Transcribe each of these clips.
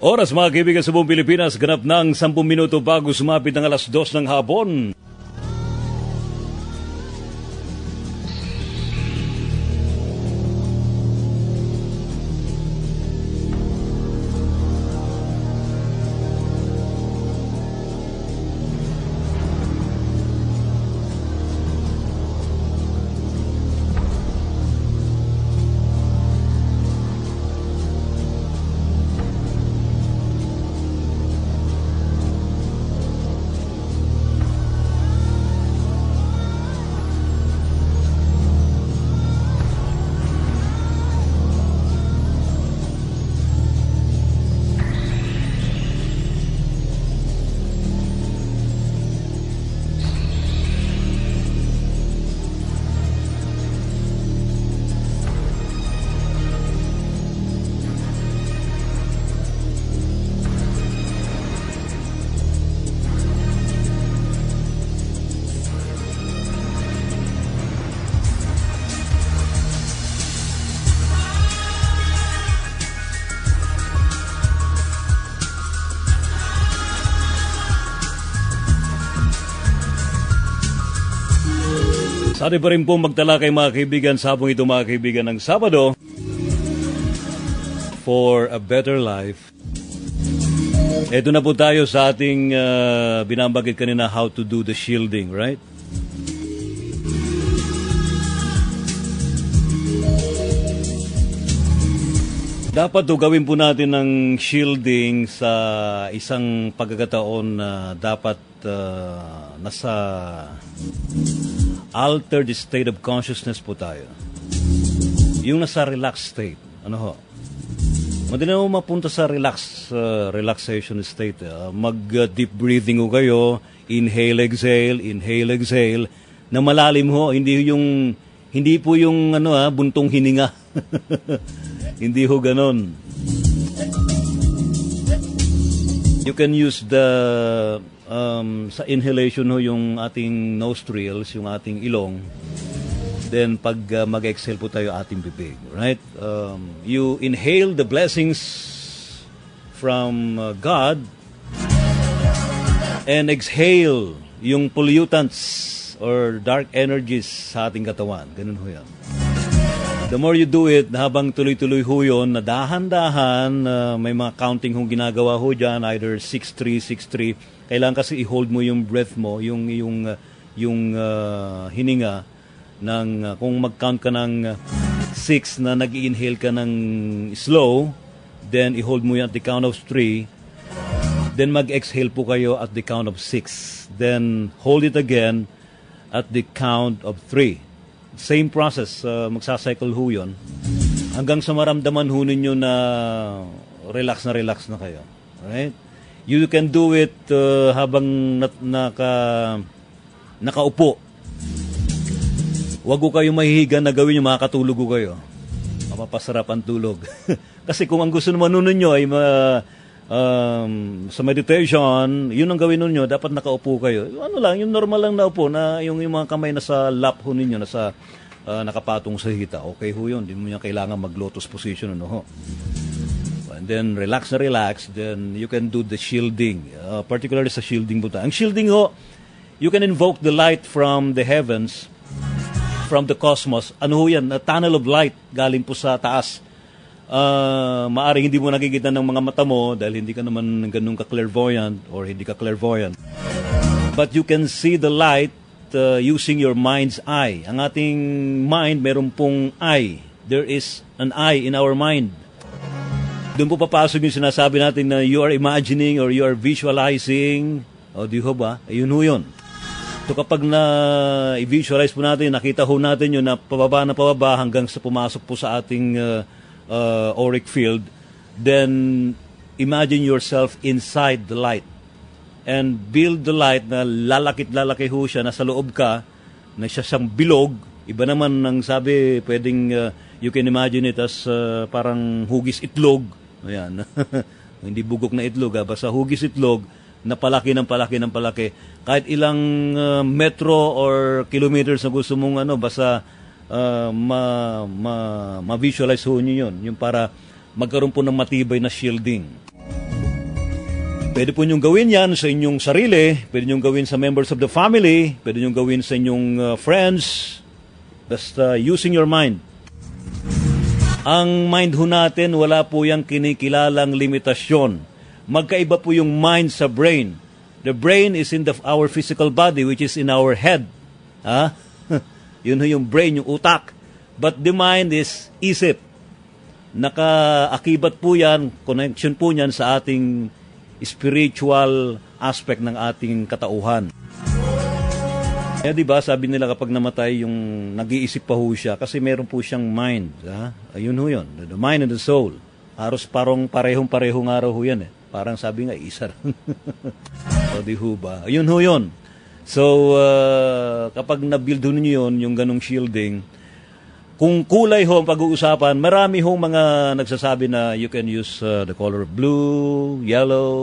Oras mga kaibigan sa buong Pilipinas, ganap ng 10 minuto bago sumapit ng alas 2 ng hapon. Sari pa rin po magtalakay mga kaibigan sa hapong ito mga kaibigan ng Sabado for a better life. Ito na po tayo sa ating binabagit kanina, how to do the shielding, right? Dapat to gawin po natin ng shielding sa isang pagkakataon na dapat nasa altered state of consciousness po tayo. Yung nasa relaxed state. Ano ho? Madali mo mapunta sa relaxation state. Mag-deep breathing ho kayo. Inhale, exhale. Na malalim ho. Hindi po yung buntong hininga. Hindi ho ganon. You can use sa inhalation ho yung ating nostrils, yung ating ilong. Then pag mag-exhale po tayo ating bibig, right? You inhale the blessings from God and exhale yung pollutants or dark energies sa ating katawan. Ganun ho yan. The more you do it, habang tuloy-tuloy ho yun, na dahan-dahan, may mga counting hong ginagawa ho dyan, either 6-3, 6-3. Kailangan kasi i-hold mo yung breath mo, yung hininga, kung mag-count ka ng 6 na nag-inhale ka ng slow, then i-hold mo yan at the count of 3, then mag-exhale po kayo at the count of 6. Then hold it again at the count of 3. Same process, magsacycle ho yun. Hanggang sa maramdaman ho ninyo na relax na kayo. Right? You can do it habang nakaupo. Huwag ko kayo mahihiga na gawin yung makakatulog ko kayo. Mapapasarap ang tulog. Kasi kung ang gusto naman nun nyo ay sa meditation, yun ang gawin ninyo, dapat nakaupo kayo. Yung normal lang na upo, na yung mga kamay nasa lap ho ninyo, nakapatong sa hita. Okay ho yun, hindi mo niya kailangan mag-lotus position. Ho. And then relax, then you can do the shielding. Particularly sa shielding po tayo. Ang shielding ho, you can invoke the light from the heavens, from the cosmos. Ano ho yan? A tunnel of light galing po sa taas. Maaring hindi mo nakikita ng mga mata mo dahil hindi ka naman ganun ka-clairvoyant or hindi ka clairvoyant. But you can see the light using your mind's eye. Ang ating mind, meron pong eye. There is an eye in our mind. Doon po papasok yung sinasabi natin na you are imagining or you are visualizing. O, di ho ba? Ayun ho yun. So kapag i-visualize po natin, nakita ho natin yun na pababa hanggang sa pumasok po sa ating auric field, then imagine yourself inside the light and build the light na lalaki ho siya, nasa loob ka, na siya siyang bilog. Iba naman ang sabi, pwedeng you can imagine it as parang hugis itlog. Ayan. Hindi bugok na itlog, basta hugis itlog na palaki ng palaki. Kahit ilang metro or kilometers na gusto mong basta ma-visualize ho nyo yun. Yung para magkaroon po ng matibay na shielding. Pwede po niyong gawin yan sa inyong sarili, pwede niyong gawin sa members of the family, pwede niyong gawin sa inyong friends, basta using your mind. Ang mind ho natin, wala po yung kinikilalang limitasyon. Magkaiba po yung mind sa brain. The brain is in our physical body, which is in our head. Ha? Yun ho yung brain, yung utak. But the mind is isip. Nakaakibat po yan, connection po yan sa ating spiritual aspect ng ating katauhan. Eh, di ba, sabi nila kapag namatay yung nag-iisip pa ho siya kasi meron po siyang mind. Ha? Ayun ho yun, the mind and the soul. Halos parang parehong-parehong araw ho yan. Parang sabi nga, isa lang. O di ho ba? Ayun ho yun. So, kapag na-build ho ninyo yun, yung ganong shielding, kung kulay ho ang pag-uusapan, marami ho mga nagsasabi na you can use the color blue, yellow,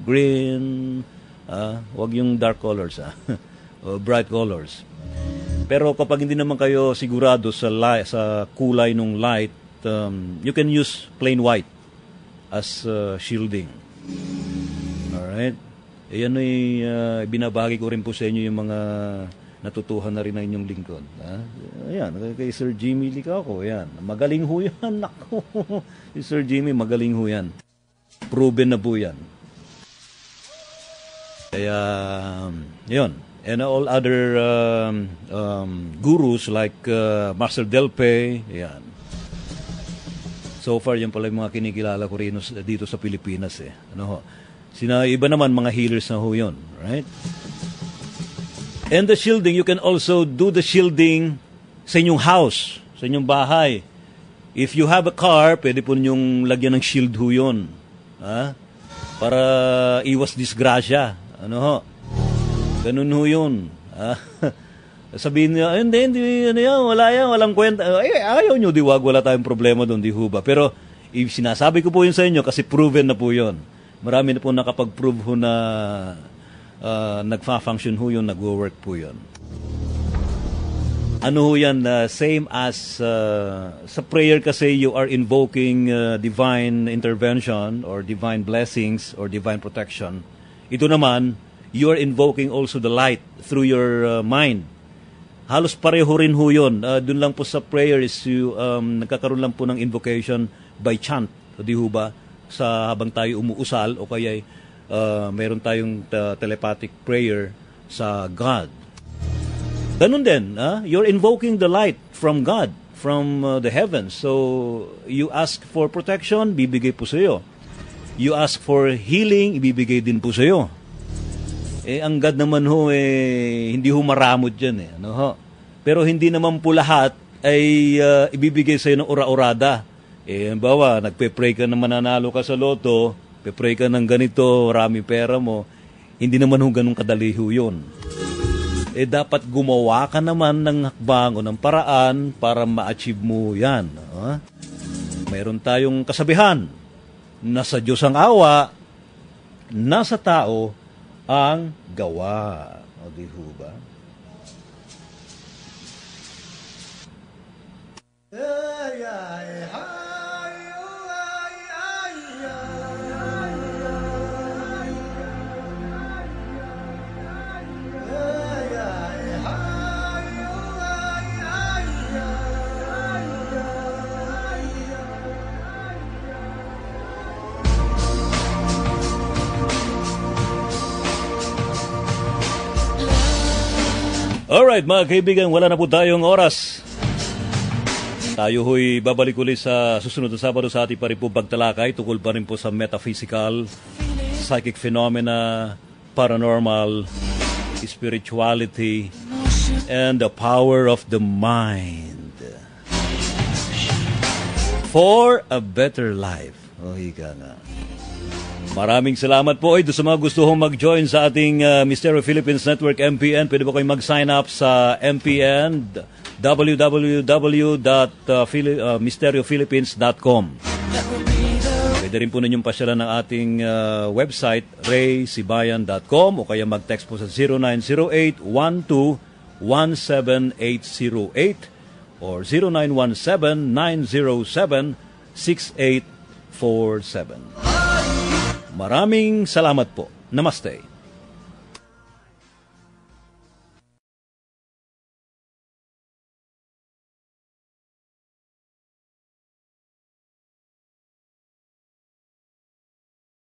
green, wag yung dark colors, bright colors. Pero kapag hindi naman kayo sigurado sa kulay ng light, you can use plain white as shielding. Alright? Ayan ay binabagi ko rin po sa inyo yung mga natutuhan na rin ng inyong lingkod. Ayan, kay Sir Jimmy Licaco, ayan. Magaling ho yan. Naku. Si Sir Jimmy, magaling ho yan. Proven na po yan. Kaya, yun. And all other gurus like Master Delpe, ayan. So far, yan pala yung mga kinikilala ko rin dito sa Pilipinas. Ano ho? Iba naman, mga healers na ho yun. Right? And the shielding, you can also do the shielding sa inyong house, sa inyong bahay. If you have a car, pwede po ninyong lagyan ng shield ho yun. Para iwas disgrasya. Ano ho? Ganun ho yun. Sabihin niya, hindi, ano yan, wala yan, walang kwenta. Ayaw nyo, wag, wala tayong problema doon, di ho ba? Pero, sinasabi ko po yun sa inyo kasi proven na po yun. Marami na po nakapag-prove ho na nagfa-function ho yun, nag-work po yun. Ano ho yan, same as sa prayer kasi you are invoking divine intervention or divine blessings or divine protection. Ito naman, you are invoking also the light through your mind. Halos pareho rin ho yun. Doon lang po sa prayer is nagkakaroon lang po ng invocation by chant. Di ho ba? Habang tayo umuusal o kaya meron tayong telepathic prayer sa God. Ganun din, you're invoking the light from God, from the heavens. So, you ask for protection, bibigay po sa iyo. You ask for healing, ibibigay din po sa iyo. Ang God naman ho, hindi ho maramot dyan. Ano ho? Pero hindi naman po lahat ay ibibigay sa iyo ng ura-urada. Halimbawa, nagpe-pray ka na mananalo ka sa loto, pe-pray ka ng ganito, marami pera mo, hindi naman ho ganun kadali ho yun. Dapat gumawa ka naman ng hakbang o ng paraan para ma-achieve mo yan. Mayroon tayong kasabihan, nasa Diyos ang awa, nasa tao ang gawa. O di ho ba? Alright mga kaibigan, wala na po tayong oras. Tayo ho'y babalik ulit sa susunod na Sabado sa ating pa rin po pagtalakay. Tukol pa rin po sa metaphysical, psychic phenomena, paranormal, spirituality, and the power of the mind. For a better life. O, higa nga. Maraming salamat po. Doon sa mga gusto hong mag-join sa ating Mysterio Philippines Network MPN, pwede po kayong mag-sign up sa MPN, www.mysteriophilippines.com. Pwede rin po ninyong pasyalan ng ating website, raysibayan.com, o kaya mag-text po sa 0908-12-17808 or 0917-907-6847. Maraming salamat po. Namaste.